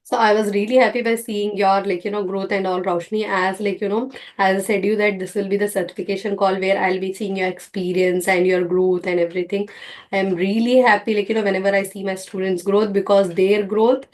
So I was really happy by seeing your growth and all, Roshni, as as I said you that this will be the certification call where I'll be seeing your experience and your growth and everything. I'm really happy whenever I see my students' growth, because their growth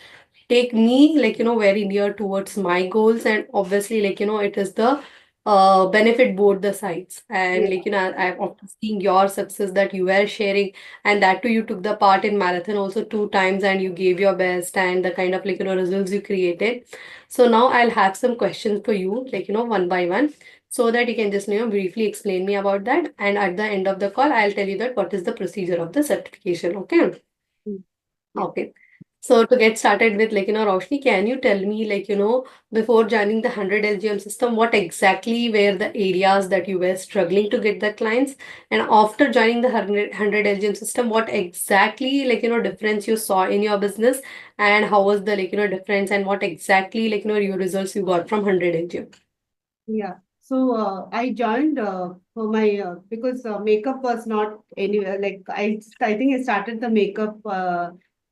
take me very near towards my goals. And obviously it is the benefit both the sides. And Yeah. I'm after seeing your success that you were sharing, and that too you took the part in marathon also 2 times and you gave your best, and the kind of results you created. So now I'll have some questions for you, one by one, so that you can just briefly explain me about that, and at the end of the call I'll tell you that what is the procedure of the certification. Okay. Mm. Yeah. Okay. So to get started with, Roshni, can you tell me, before joining the 100 LGM system, what exactly were the areas that you were struggling to get the clients? And after joining the 100 LGM system, what exactly, difference you saw in your business, and how was the, difference, and what exactly, your results you got from 100 LGM? Yeah. So I joined for my because makeup was not anywhere. Like I think I started the makeup.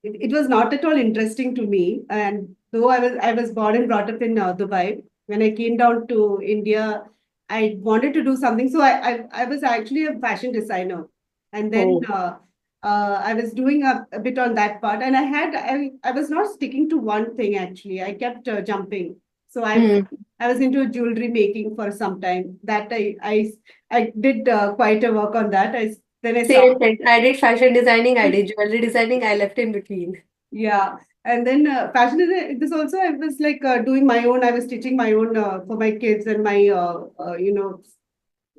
It was not at all interesting to me. And though I was born and brought up in Dubai, when I came down to India, I wanted to do something. So I was actually a fashion designer, and then Oh. I was doing a bit on that part. And I was not sticking to one thing actually. I kept jumping. So Hmm. I was into jewelry making for some time. That I did quite a work on that. Then I Same stopped. thing. I did fashion designing, I did jewelry designing, I left in between. Yeah, and then fashion is this also. I was like doing my own. I was stitching my own for my kids and my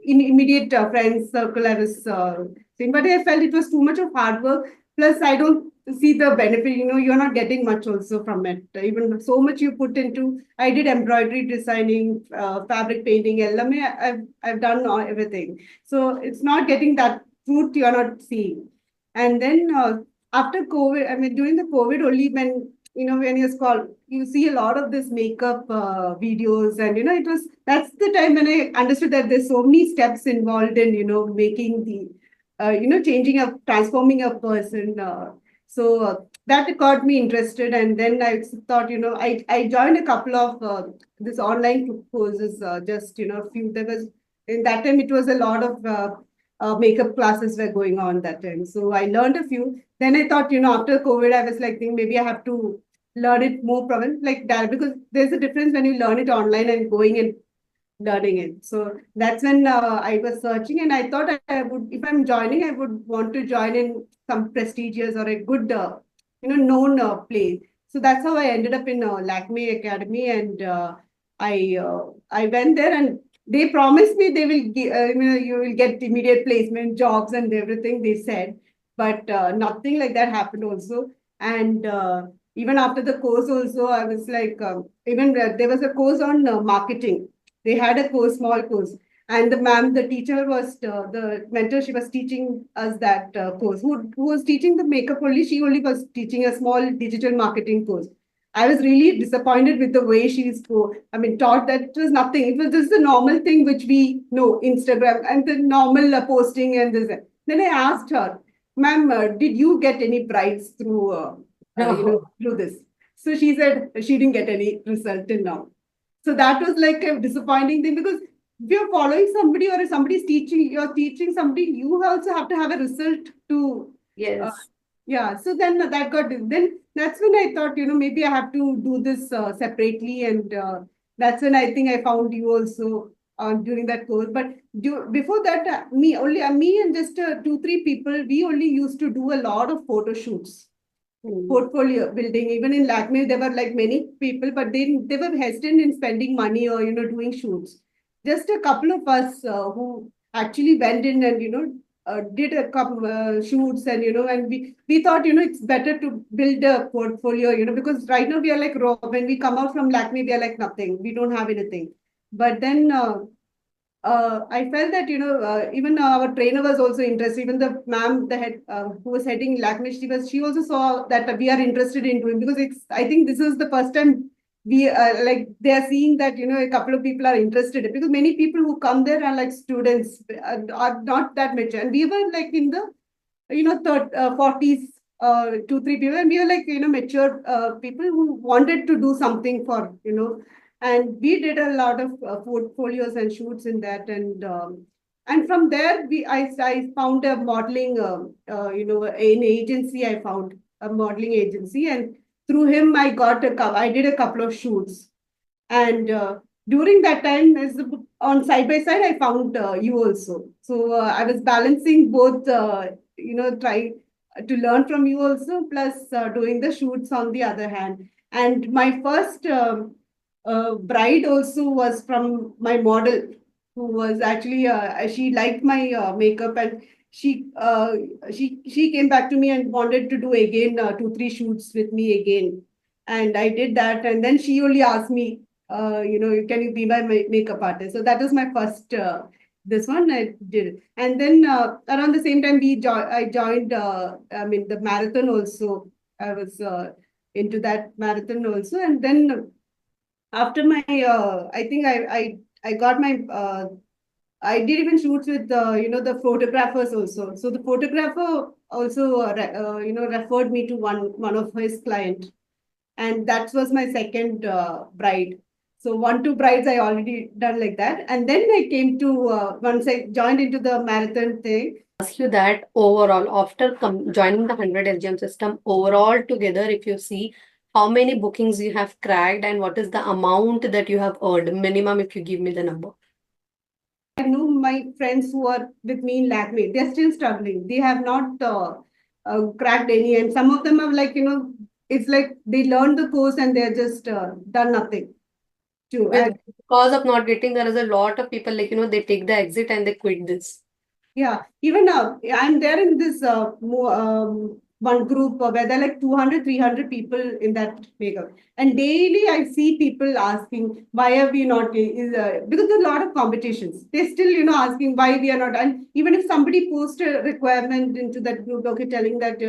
in immediate friends circle. I was saying, but I felt it was too much of hard work. Plus, I don't see the benefit. You're not getting much also from it. Even so much you put into. I did embroidery designing, fabric painting, LMA. I've done everything. So it's not getting that fruit you're not seeing. And then after COVID, I mean during the COVID only, when when you scroll, you see a lot of this makeup videos, and that's the time when I understood that there's so many steps involved in making the changing a transforming a person. So that got me interested, and then I thought I joined a couple of this online courses. Just a few. There was in that time it was a lot of makeup classes were going on that time. So I learned a few. Then I thought, after COVID, I was like, think maybe I have to learn it more from like that, because there's a difference when you learn it online and going and learning it. So that's when I was searching, and I thought I would, if I'm joining, I would want to join in some prestigious or a good, known place. So that's how I ended up in Lakme Academy, and I went there, and they promised me they will give, you will get immediate placement jobs and everything they said, but nothing like that happened also. And even after the course also, I was like, even there was a course on marketing. They had a course, small course, and the teacher was the mentor. She was teaching us that course. Who was teaching the makeup only? She only was teaching a small digital marketing course. I was really disappointed with the way she spoke. I mean, taught that it was nothing. It was just the normal thing which we know, Instagram and the normal posting and this. Then I asked her, "Ma'am, did you get any brides through, No. through this?" So she said she didn't get any result till now. So that was like a disappointing thing, because if you're following somebody or if somebody's teaching, you're teaching somebody, you also have to have a result to, uh, Yes. yeah. So then then that's when I thought, maybe I have to do this separately. And that's when I think I found you also during that course. But before that, me and just two, three people, we only used to do a lot of photo shoots, Hmm. portfolio building. Even in Lakme, there were like many people, but they were hesitant in spending money or doing shoots. Just a couple of us who actually went in and did a couple shoots, and and we thought it's better to build a portfolio, because right now we are like raw. When we come out from Lakme, we are like nothing. We don't have anything. But then I felt that even our trainer was also interested. Even the ma'am, the head who was heading Lakme, she also saw that we are interested in doing, because it's. I think this is the first time we like they are seeing that a couple of people are interested, because many people who come there are like students, are not that mature, and we were like in the 40s two, three people, and we were like, mature people who wanted to do something for, and we did a lot of portfolios and shoots in that, and from there I found a modeling, an agency. I found a modeling agency, and through him I did a couple of shoots, and during that time, on side by side, I found you also. So I was balancing both, trying to learn from you also, plus doing the shoots on the other hand. And my first bride also was from my model, who was actually, she liked my makeup, and she uh, she came back to me and wanted to do again, two, three shoots with me again. And I did that, and then she only asked me, can you be my makeup artist? So that was my first, this one I did. And then around the same time, I joined, the marathon also. I was into that marathon also. And then after my, I think I got my, I did even shoots with, the photographers also. So the photographer also, referred me to one of his client, and that was my second bride. So one, two brides I already done like that, and then I came to, once I joined into the marathon thing. Ask you that overall, after joining the 100 LGM system, overall together, if you see how many bookings you have cracked and what is the amount that you have earned, minimum, if you give me the number. I know my friends who are with me in Lakme, they're still struggling. They have not cracked any, and some of them are like, it's like they learned the course and they're just done nothing to. Because of not getting, there is a lot of people like, they take the exit and they quit this. Yeah, even now, I'm there in this one group where there are like 200, 300 people in that makeup. And daily I see people asking, why are we not, because there's a lot of competitions. They're still, asking why we are not. And even if somebody posts a requirement into that group, okay, telling that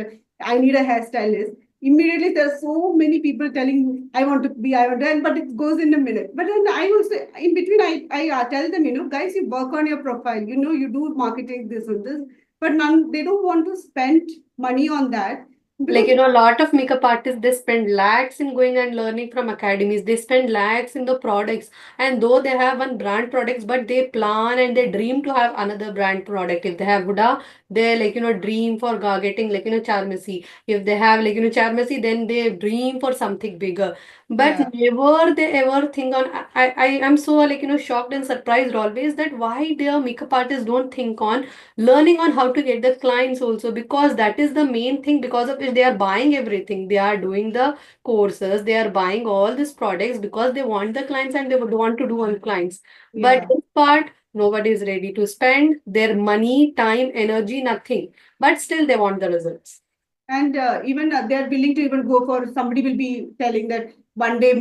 I need a hairstylist, immediately there's so many people telling I want to be, I want to, but it goes in a minute. But then I also, in between, I tell them, guys, you work on your profile, you do marketing, this and this, but none, they don't want to spend money on that. Like, Because a lot of makeup artists, they spend lakhs in going and learning from academies. They spend lakhs in the products. And though they have one brand products, but they plan and they dream to have another brand product. If they have Huda, they like, dream for getting like, Charmesi. If they have like, Charmesi, then they dream for something bigger. But yeah, never they ever think on, I am so like, shocked and surprised always that why their makeup artists don't think on learning on how to get the clients also, because that is the main thing because of which they are buying everything. They are doing the courses, they are buying all these products because they want the clients and they would want to do on clients. But yeah. this part, nobody is ready to spend their money, time, energy, nothing. But still they want the results. And even they're willing to even go for, somebody will be telling that one day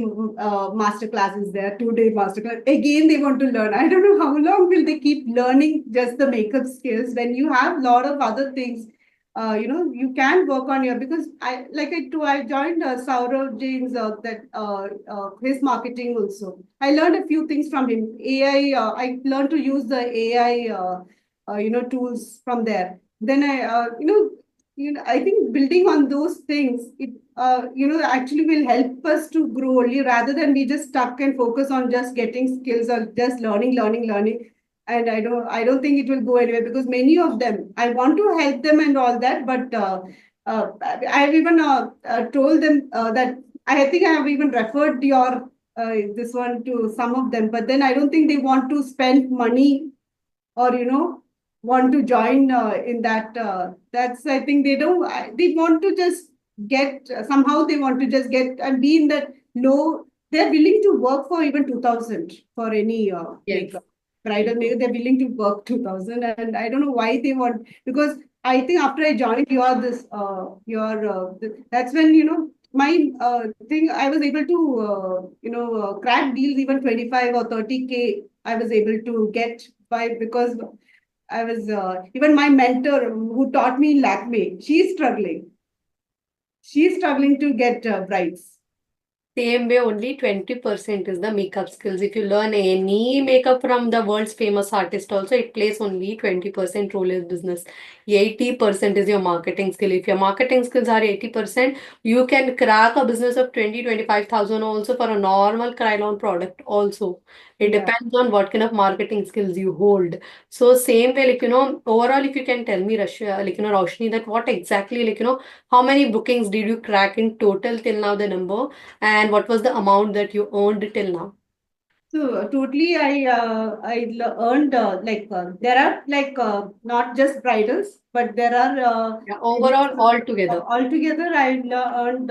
master class is there, 2 day master class. Again, they want to learn. I don't know how long will they keep learning just the makeup skills when you have a lot of other things. You can work on your, because I joined Saurav Jain's, that his marketing also. I learned a few things from him. AI, I learned to use the AI, tools from there. Then I think building on those things, it actually will help us to grow only, rather than we just stuck and focus on just getting skills or just learning. And I don't think it will go anywhere, because many of them, I want to help them and all that, but I've even told them that I think I have even referred your this one to some of them, but then I don't think they want to spend money, or want to join in that. That's, I think they don't, they want to just get, somehow they want to just get and be in that low. They're willing to work for even 2000 for any Yes. makeup, bridal makeup. They're willing to work 2000, and I don't know why they want, because I think after I joined that's when, my thing, I was able to crack deals even 25 or 30K. I was able to get by, because I was, even my mentor who taught me in Lakme, she's struggling. She's struggling to get brides. Same way, only 20% is the makeup skills. If you learn any makeup from the world's famous artist, also it plays only 20% role in business. 80% is your marketing skill. If your marketing skills are 80%, you can crack a business of 25,000 also for a normal Krylon product also. It Yeah. depends on what kind of marketing skills you hold. So same way, overall, if you can tell me, Roshni, that what exactly, how many bookings did you crack in total till now, the number? And what was the amount that you earned till now? So totally, earned there are not just bridals, but there are Yeah, overall, all together. altogether I earned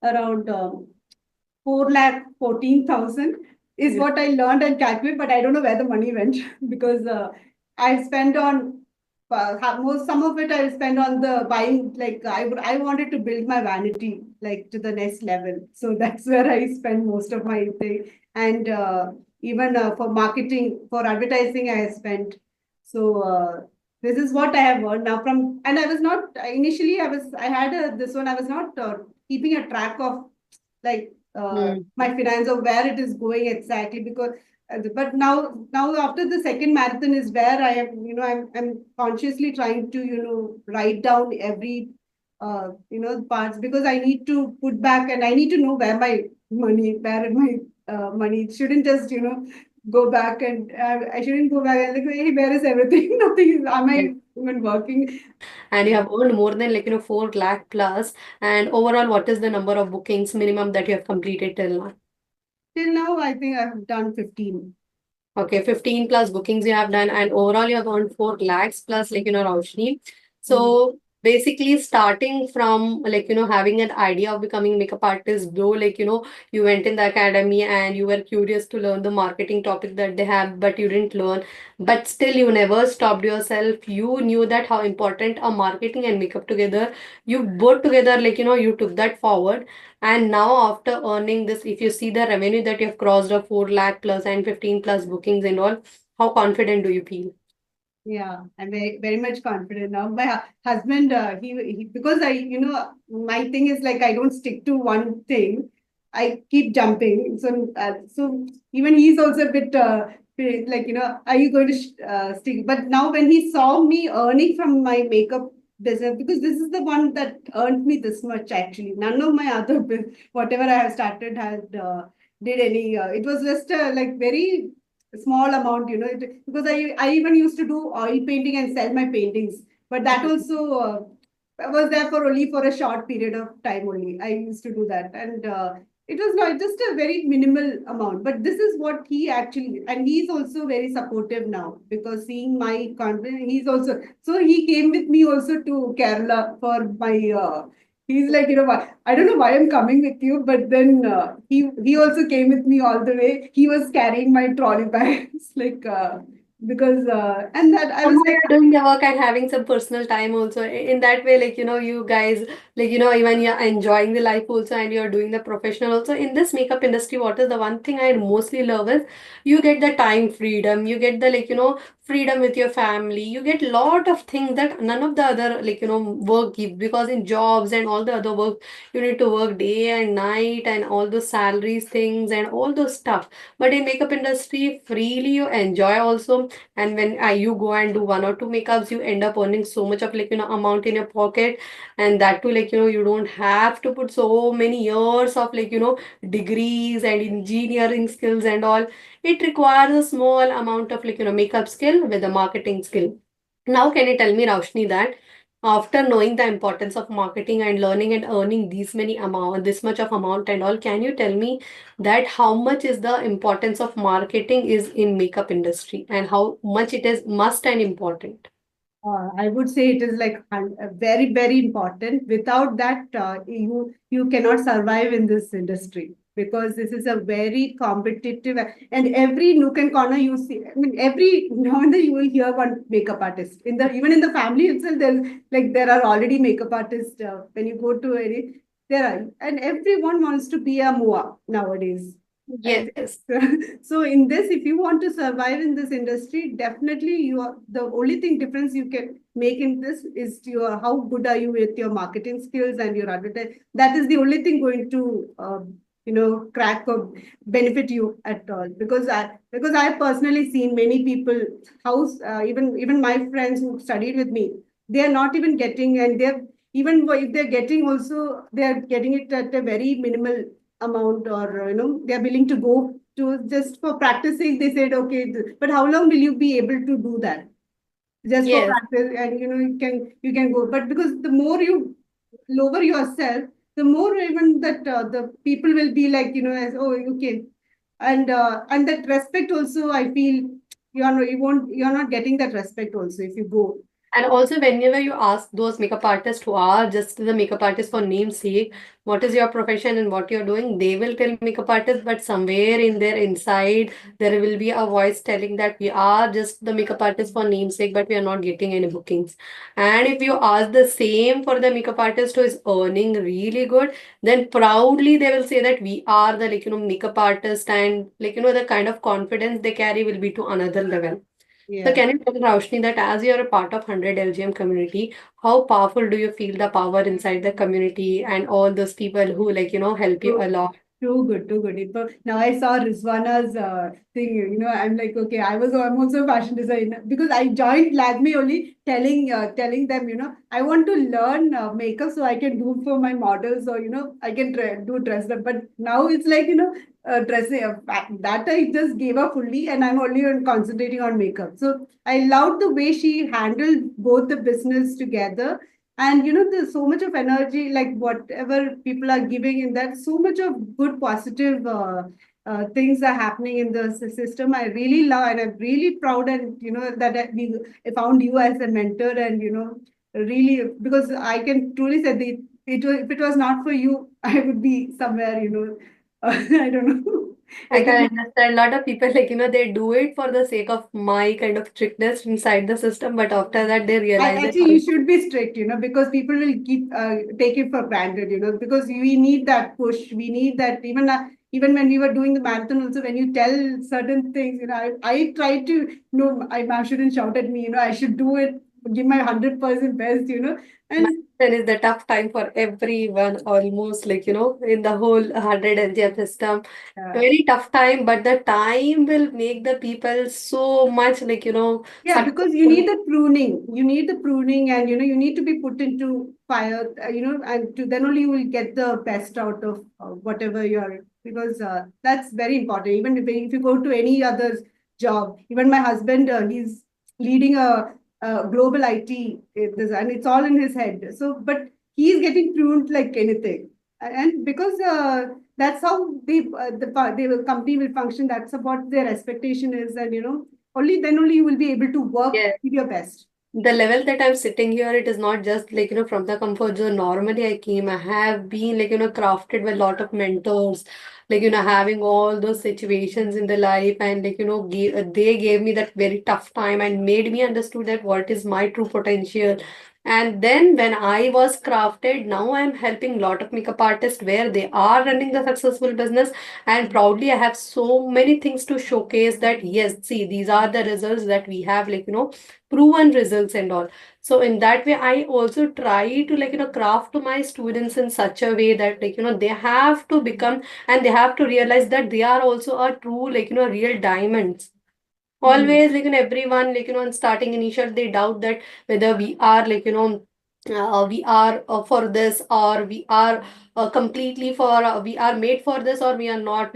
around 4,14,000 is Yeah. what I learned and calculate, but I don't know where the money went because I spent on most some of it I spent on the buying. Like I wanted to build my vanity like to the next level, so that's where I spend most of my thing. And even for marketing, for advertising, I have spent. So this is what I have earned now from. And I was not initially. I had this one. I was not keeping a track of like Hmm. my finance of where it is going exactly because but now after the second marathon is where I am, I'm consciously trying to, write down every parts because I need to put back and I need to know where my money shouldn't just, go back and I shouldn't go back and like, hey, where is everything? Nothing is, am Yeah. I even working? And you have earned more than 4 lakh plus. And overall, what is the number of bookings minimum that you have completed till now? Till now, I think I've done 15. Okay, 15 plus bookings you have done, and overall you have earned 4 lakhs plus, Roshni. Mm. So basically, starting from having an idea of becoming makeup artist, though you went in the academy and you were curious to learn the marketing topic that they have, but you didn't learn. But still, you never stopped yourself. You knew that how important a marketing and makeup together. You both together, you took that forward, and now after earning this, if you see the revenue that you've crossed of 4 lakh plus and 15 plus bookings and all, how confident do you feel? Yeah, I'm very, very much confident now. My husband, he because my thing is like I don't stick to one thing. I keep jumping. So even he's also a bit like, are you going to stick? But now when he saw me earning from my makeup business, because this is the one that earned me this much actually. None of my other whatever I have started had did any. It was just like very small amount, because I even used to do oil painting and sell my paintings, but that also was there for only for a short period of time only. I used to do that, and it was not just a very minimal amount. But this is what he actually, and he's also very supportive now because seeing my confidence, he's also so he came with me also to Kerala for my. He's like, I don't know why I'm coming with you, but then he also came with me all the way. He was carrying my trolley bags, like because and that I was Somehow like, you're doing the work and having some personal time also. In that way, you guys, even you're enjoying the life also and you're doing the professional also. In this makeup industry, what is the one thing I mostly love is you get the time freedom, you get the, freedom with your family, you get lot of things that none of the other, work give, because in jobs and all the other work, you need to work day and night and all those salaries things and all those stuff. But in makeup industry, freely you enjoy also, and when you go and do one or two makeups, you end up earning so much of amount in your pocket, and that too, you don't have to put so many years of degrees and engineering skills and all. It requires a small amount of makeup skill with a marketing skill. Now can you tell me, Raushni, that after knowing the importance of marketing and learning and earning this much of amount and all, can you tell me that how much is the importance of marketing is in makeup industry and how much it is must and important? I would say it is like very, very important. Without that, you cannot survive in this industry because this is a very competitive and every nook and corner you see. I mean, every now and then you will hear one makeup artist in the even in the family itself. There are already makeup artists when you go to any there are and everyone wants to be a Moa nowadays. I think Yes. so in this, if you want to survive in this industry, definitely you are the only thing difference you can make in this is your how good are you with your marketing skills and your advertising. That is the only thing going to crack or benefit you at all. Because I personally seen many people, house even my friends who studied with me, they are not even getting, and they're even if they're getting also, they're getting it at a very minimal amount, or they're willing to go to just for practicing. They said, okay, but how long will you be able to do that? Just for Yes. practice, and you can go, but because the more you lower yourself, the more even that the people will be like, as, oh, okay. And that respect also, I feel you're not getting that respect also if you go. And also, whenever you ask those makeup artists who are just the makeup artist for name's sake, what is your profession and what you're doing, they will tell makeup artist, but somewhere in their inside, there will be a voice telling that we are just the makeup artist for namesake, but we are not getting any bookings. And if you ask the same for the makeup artist who is earning really good, then proudly they will say that we are the makeup artist, and the kind of confidence they carry will be to another level. So Yeah. can you tell Roshni that as you're a part of 100 LGM community, how powerful do you feel the power inside the community and all those people who help you a So lot? too good, too good. Now I saw Rizwana's thing. I'm like, okay, I'm also a fashion designer, because I joined Lagme only, telling them, I want to learn makeup so I can do for my models, or I can do dress them. But now it's like, dressing that I just gave up fully, and I'm only concentrating on makeup. So I loved the way she handled both the business together. And there's so much of energy, like whatever people are giving in that, so much of good positive things are happening in the system. I really love, and I'm really proud, and that I found you as a mentor, and really, because I can truly say that if it was not for you, I would be somewhere, I don't know. I Like, can understand a lot of people they do it for the sake of my kind of strictness inside the system, but after that they realize that Actually, you should be strict, because people will keep take it for granted, because we need that push. We need that, even when we were doing the marathon also, when you tell certain things, I try to, no, I shouldn't shout at me, I should do it, give my 100% best, and marathon is the tough time for everyone almost in the whole 100 LGM system. uh, Very tough time, but the time will make the people so much yeah, because you successful. need the pruning. You need the pruning, and you need to be put into fire. And then only you will get the best out of whatever you are. Because that's very important. Even if you go to any other job, even my husband, he's leading a global IT, and it's all in his head. So, but he's getting pruned like anything, and because that's how the company will function. That's what their expectation is, and only then only you will be able to work Yeah. with your best. The level that I'm sitting here, it is not just from the comfort zone. Normally, I came, I have been crafted by a lot of mentors, having all those situations in the life, and they gave me that very tough time and made me understood that what is my true potential. And then when I was crafted, now I'm helping a lot of makeup artists where they are running the successful business. And proudly, I have so many things to showcase that yes, see, these are the results that we have, proven results and all. So in that way I also try to craft to my students in such a way that they have to become, and they have to realize that they are also a true real diamonds. Hmm. Always everyone in starting initial they doubt that whether we are we are for this, or we are completely for we are made for this, or we are not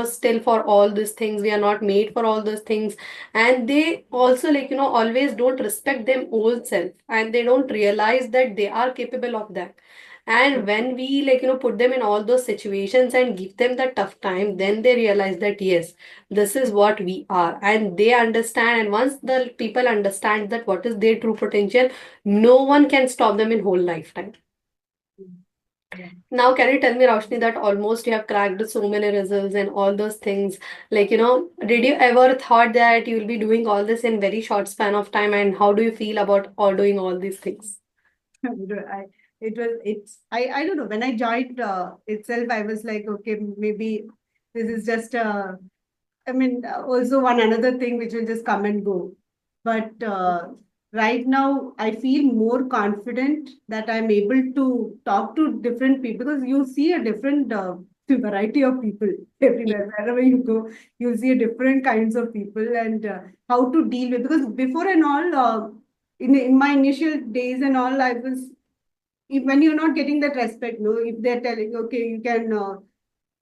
still for all these things, we are not made for all those things. And they also always don't respect them old self, and they don't realize that they are capable of that. And when we put them in all those situations and give them the tough time, then they realize that yes, this is what we are, and they understand. And once the people understand that what is their true potential, no one can stop them in whole lifetime. Yeah. Now can you tell me, Roshni, that almost you have cracked so many results and all those things, did you ever thought that you will be doing all this in very short span of time, and how do you feel about all doing all these things? I, I don't know. When I joined itself, I was like, okay, maybe this is just I mean, also one another thing which will just come and go. But right now, I feel more confident that I'm able to talk to different people, because you see a different the variety of people everywhere. Wherever you go, you'll see different kinds of people, and how to deal with. Because before and all, in my initial days and all, I was, when you're not getting that respect, no, if they're telling, okay, you can,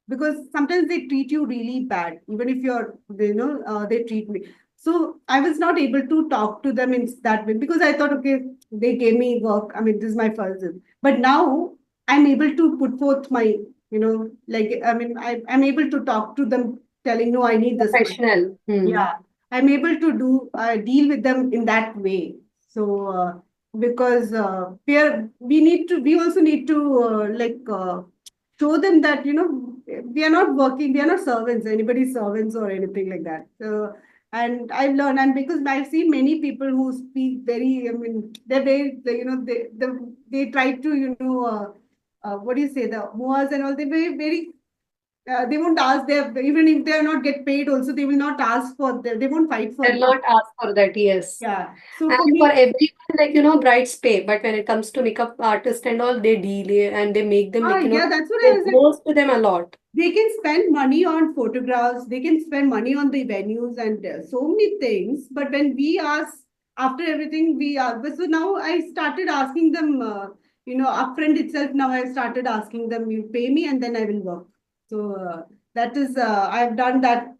because sometimes they treat you really bad, even if you're, they treat me. So I was not able to talk to them in that way, because I thought, okay, they gave me work. I mean, this is my first. But now I'm able to put forth my, like, I mean, I'm able to talk to them, telling, no, I need this much. Professional. Hmm. Yeah, I'm able to deal with them in that way. So because we also need to show them that, we are not working, we are not servants, anybody's servants or anything like that. So, and I've learned, and because I've seen many people who speak very, I mean, they're very, they try to, what do you say, the moas and all, they're very, they won't ask their, even if they are not get paid also, they will not ask for them, they won't fight for They'll them. not ask for that, yes. Yeah. So And for for me, everyone, brides pay. But when it comes to makeup artist and all, they delay and they make them yeah, that's what I it was saying. goes to them a lot. They can spend money on photographs, they can spend money on the venues and so many things. But when we ask, after everything, we are. So now I started asking them, upfront itself. Now I started asking them, you pay me and then I will work. So that is, I've done that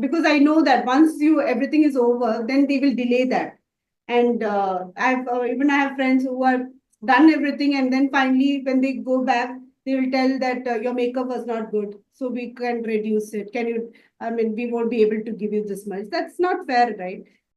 because I know that once everything is over, then they will delay that. And I have friends who have done everything, and then finally, when they go back, they will tell that your makeup was not good, so we can reduce it. Can you? I mean, we won't be able to give you this much. That's not fair, right?